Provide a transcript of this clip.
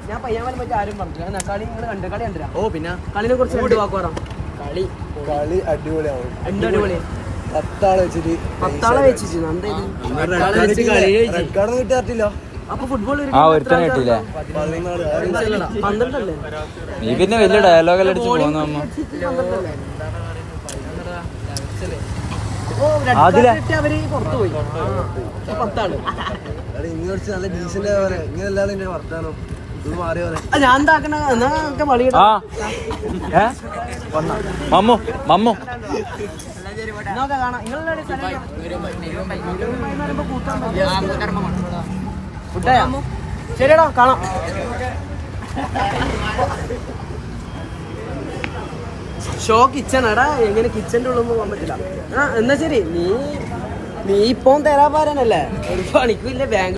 ഞാൻ പയ്യാൻ പറ്റി ആരും പറഞ്ഞില്ല. കളി നിങ്ങൾ കണ്ട കളി കണ്ടില്ല? ഓ പിന്നെ കളിനെ കുറിച്ച് കളി അടിപൊളിയാവും. അടിപൊളി 10 ആളെ വെച്ചിട്ട് കിട്ടാറില്ല. അപ്പൊ ഫുട്ബോൾ കിട്ടില്ല. നീ പിന്നെ വലിയ ഡയലോഗെല്ലാം അടിച്ച് പോകുന്നു. അവര് പുറത്തുപോയി 10 ആള്. നല്ല ഡീസന്റ് ഇങ്ങനെയല്ലാതെ വർത്താനം ഞാൻ എന്താക്കണ മമ്മു മമ്മു ശരിയടാ കാണാം. ഷോ കിച്ചണടാ. എങ്ങനെ കിച്ചന്റെ ഉള്ളൊന്നും പോകാൻ പറ്റില്ല. എന്നാ ശരി, നീ ഇപ്പം തരാൻ പാരാനല്ലേ? ഒരു പണിക്കില്ല. ബാങ്ക്